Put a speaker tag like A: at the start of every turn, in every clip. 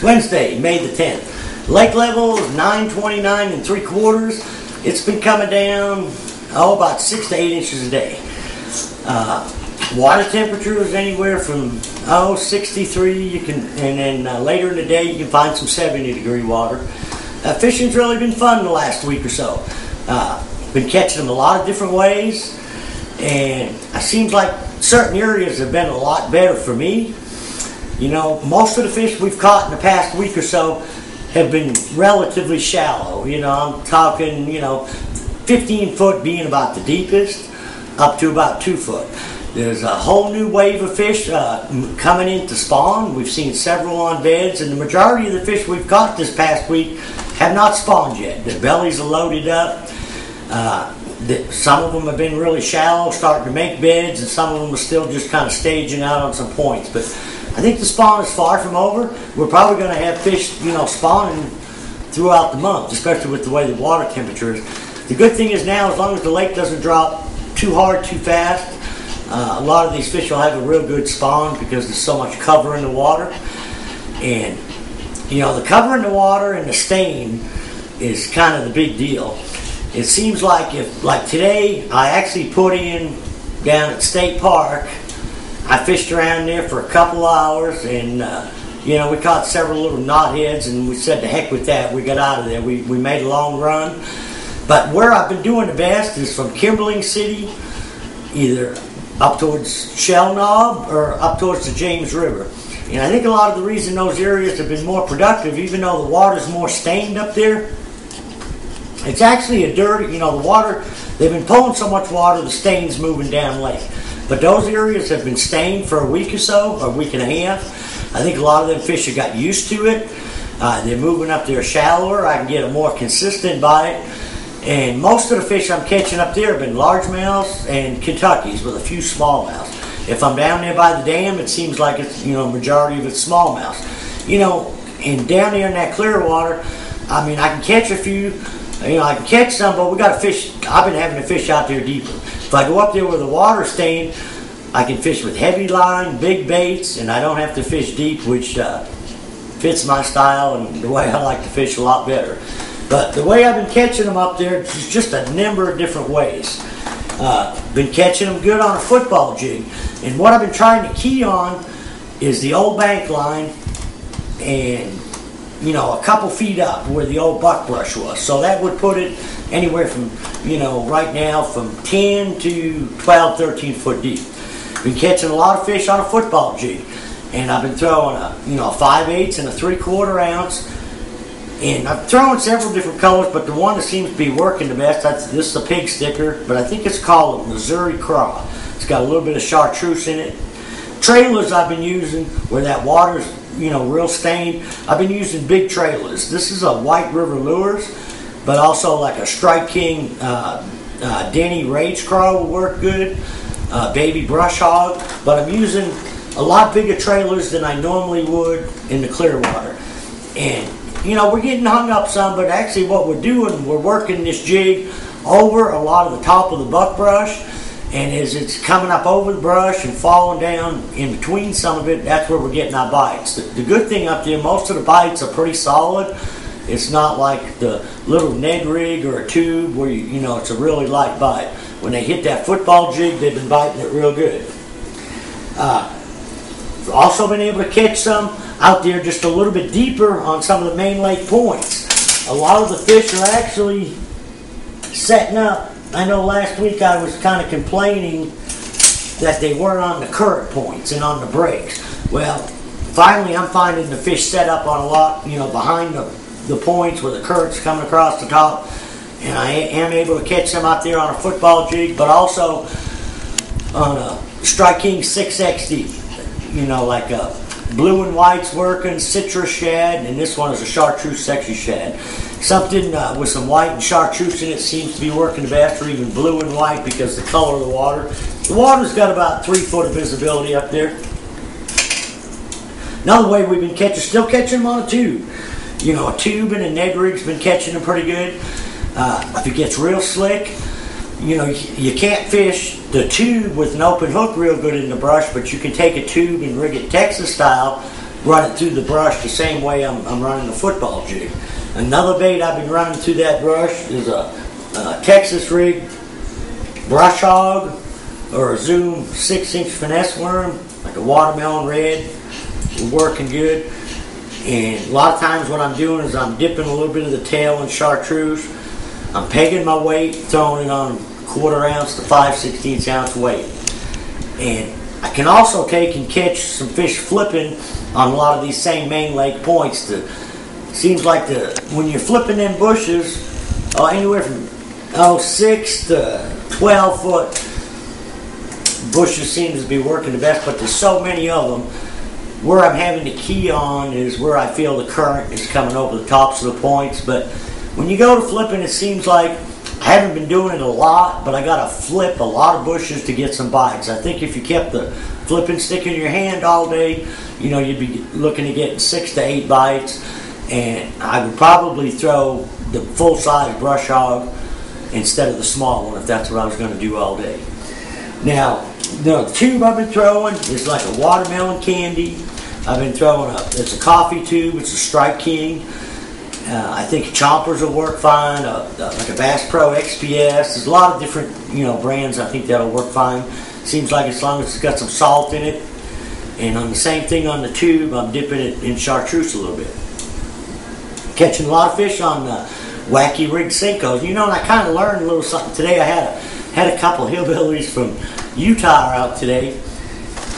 A: Wednesday, May the 10th. Lake level is 929 3/4. It's been coming down, about 6 to 8 inches a day. Water temperature is anywhere from 63. And then later in the day you can find some 70-degree water. Fishing's really been fun the last week or so. Been catching them a lot of different ways, and it seems like certain areas have been a lot better for me. Most of the fish we've caught in the past week or so have been relatively shallow. I'm talking, 15 foot being about the deepest, up to about 2 foot. There's a whole new wave of fish coming in to spawn. We've seen several on beds, and the majority of the fish we've caught this past week have not spawned yet. Their bellies are loaded up. Some of them have been really shallow, starting to make beds, and some of them are still just kind of staging out on some points. But I think the spawn is far from over. We're probably going to have fish, spawning throughout the month, especially with the way the water temperature is. The good thing is now, as long as the lake doesn't drop too hard, too fast, a lot of these fish will have a real good spawn because there's so much cover in the water. And, the cover in the water and the stain is kind of the big deal. It seems like today, I actually put in down at State Park. I fished around there for a couple hours, and we caught several little knotheads, and we said to heck with that. We got out of there. We made a long run. But where I've been doing the best is from Kimberling City, either up towards Shell Knob or up towards the James River. And I think a lot of the reason those areas have been more productive, even though the water's more stained up there, it's actually a dirty, the water, they've been pulling so much water, the stain's moving down lake. But those areas have been stained for a week or so, or a week and a half. I think a lot of them fish have got used to it. They're moving up there shallower. I can get a more consistent bite. And most of the fish I'm catching up there have been largemouths and Kentuckys with a few smallmouths. If I'm down there by the dam, it seems like it's, majority of it's smallmouths. And down there in that clear water, I can catch a few. I can catch some, but we got to fish. I've been having to fish out there deeper. If I go up there where the water's stained, I can fish with heavy line, big baits, and I don't have to fish deep, which fits my style and the way I like to fish a lot better. But the way I've been catching them up there is just a number of different ways. Been catching them good on a football jig, and what I've been trying to key on is the old bank line and a couple feet up where the old buckbrush was. So that would put it anywhere from, right now from 10 to 12, 13 foot deep. Been catching a lot of fish on a football jig. And I've been throwing a 5/8 and a 3/4 ounce. And I'm throwing several different colors, but the one that seems to be working the best, this is a pig sticker, but I think it's called a Missouri Craw. It's got a little bit of chartreuse in it. Trailers I've been using where that water's real stained. I've been using big trailers. This is a White River Lures, but also like a Strike King Denny Rage Craw will work good. Baby Brush Hog, but I'm using a lot bigger trailers than I normally would in the clear water. And we're getting hung up some, but actually what we're doing, we're working this jig over a lot of the top of the buckbrush. And as it's coming up over the brush and falling down in between some of it, that's where we're getting our bites. The good thing up there, most of the bites are pretty solid. It's not like the little Ned rig or a tube where it's a really light bite. When they hit that football jig, they've been biting it real good. Also been able to catch some out there just a little bit deeper on some of the main lake points. A lot of the fish are actually setting up. I know last week I was kind of complaining that they weren't on the current points and on the breaks. Well, finally I'm finding the fish set up on a lot, behind the points where the current's coming across the top. And I am able to catch them out there on a football jig, but also on a Strike King 6XD. Like a blue and white's working, citrus shad, and this one is a chartreuse sexy shad. Something with some white and chartreuse in it seems to be working the best, or even blue and white because the color of the water. The water's got about 3 foot of visibility up there. Another way we've been still catching them on a tube. A tube and a Ned rig's been catching them pretty good. If it gets real slick, you can't fish the tube with an open hook real good in the brush, but you can take a tube and rig it Texas style run it through the brush the same way I'm running a football jig. Another bait I've been running through that brush is a Texas rig brush hog or a Zoom 6-inch finesse worm, like a watermelon red. We're working good. And a lot of times what I'm doing is I'm dipping a little bit of the tail in chartreuse. I'm pegging my weight, throwing it on 1/4 ounce to 5/16 ounce weight. And I can also take and catch some fish flipping on a lot of these same main lake points. Seems like when you're flipping them bushes, anywhere from 6 to 12 foot bushes seems to be working the best, but there's so many of them. Where I'm having to key on is where I feel the current is coming over the tops of the points. But when you go to flipping, it seems like I haven't been doing it a lot, but I got to flip a lot of bushes to get some bites. I think if you kept the flipping stick in your hand all day, you'd be looking to get 6 to 8 bites. And I would probably throw the full-size brush hog instead of the small one if that's what I was going to do all day. Now, the tube I've been throwing is like a watermelon candy. I've been throwing it's a coffee tube. It's a Strike King. I think chompers will work fine. Like a Bass Pro XPS. There's a lot of different brands. I think that'll work fine. Seems like as long as it's got some salt in it. And on the same thing on the tube, I'm dipping it in chartreuse a little bit. Catching a lot of fish on wacky rig Senkos. And I kind of learned a little something today. I had a couple of hillbillies from Utah out today,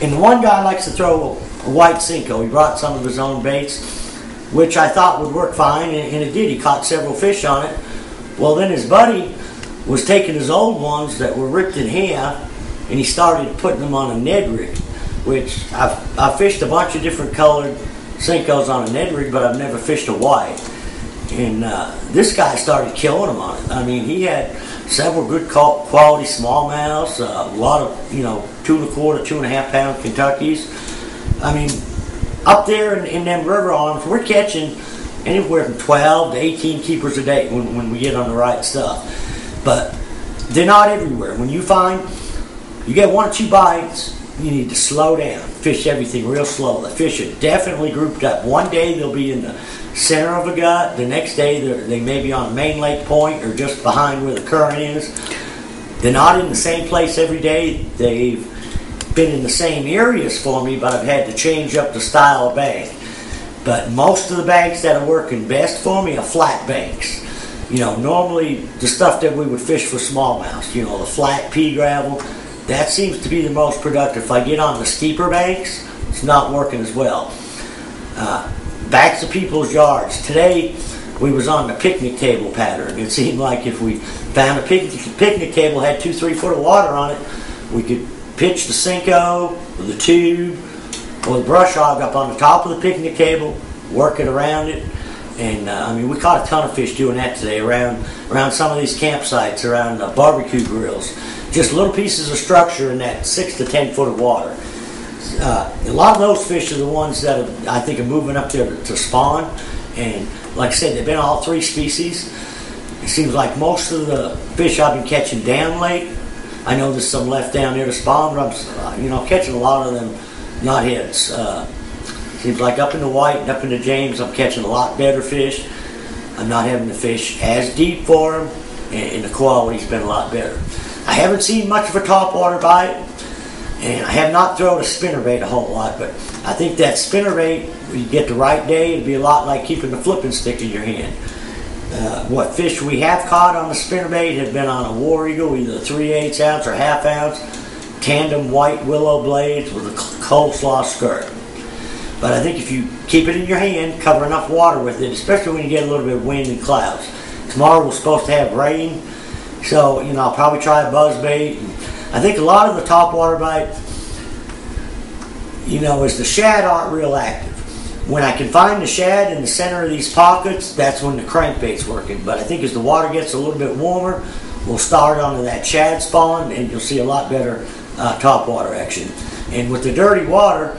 A: and the one guy likes to throw a white Senko. He brought some of his own baits, which I thought would work fine, and it did. He caught several fish on it. Well, then his buddy was taking his old ones that were ripped in half, and he started putting them on a Ned rig, which I've fished a bunch of different colored Senkos on a Ned rig, but I've never fished a white. And this guy started killing them on it. I mean, he had several good quality smallmouths, a lot of 2 1/4, 2.5 pound Kentuckys. I mean, up there in them river arms, we're catching anywhere from 12 to 18 keepers a day when we get on the right stuff. But they're not everywhere. When you find you get 1 or 2 bites, you need to slow down, fish everything real slow. The fish are definitely grouped up. One day they'll be in the center of a gut. The next day they may be on a main lake point or just behind where the current is. They're not in the same place every day. They've been in the same areas for me, but I've had to change up the style of bank. But most of the banks that are working best for me are flat banks. Normally the stuff that we would fish for smallmouth, the flat pea gravel, that seems to be the most productive. If I get on the steeper banks, it's not working as well. Back to people's yards. Today, we was on the picnic table pattern. It seemed like if we found a picnic table, had 2 3 foot of water on it, we could pitch the Senko, or the tube, or the brush hog up on the top of the picnic table, work it around it. And we caught a ton of fish doing that today around some of these campsites, around barbecue grills. Just little pieces of structure in that 6 to 10 foot of water. A lot of those fish are the ones that I think are moving up there to spawn. And like I said, they've been all 3 species. It seems like most of the fish I've been catching down lake, I know there's some left down there to spawn, but I'm catching a lot of them knotheads. Seems like up in the White and up in the James, I'm catching a lot better fish. I'm not having to fish as deep for them, and the quality's been a lot better. I haven't seen much of a topwater bite, and I have not thrown a spinnerbait a whole lot, but I think that spinnerbait, when you get the right day, it'd be a lot like keeping the flipping stick in your hand. What fish we have caught on the spinnerbait have been on a War Eagle, either 3/8 ounce or 1/2 ounce, tandem white willow blades with a coleslaw skirt. But I think if you keep it in your hand, cover enough water with it, especially when you get a little bit of wind and clouds. Tomorrow we're supposed to have rain, so I'll probably try a buzzbait. I think a lot of the topwater bite, is the shad aren't real active. When I can find the shad in the center of these pockets, that's when the crankbait's working. But I think as the water gets a little bit warmer, we'll start onto that shad spawn, and you'll see a lot better topwater action. And with the dirty water,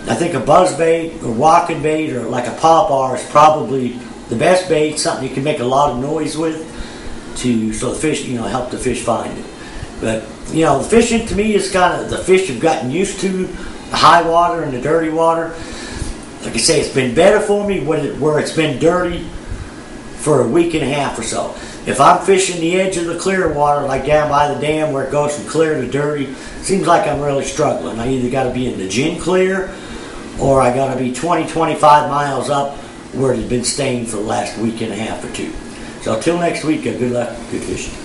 A: I think a buzzbait or walking bait or like a pop-ar is probably the best bait, something you can make a lot of noise with so the fish, help the fish find it. But, the fishing to me is kind of, the fish have gotten used to the high water and the dirty water. like I say, it's been better for me where it's been dirty for a week and a half or so. If I'm fishing the edge of the clear water, like down by the dam where it goes from clear to dirty, it seems like I'm really struggling. I either got to be in the gin clear, or I got to be 20, 25 miles up where it's been staying for the last week and a half or two. So until next week, good luck, good fishing.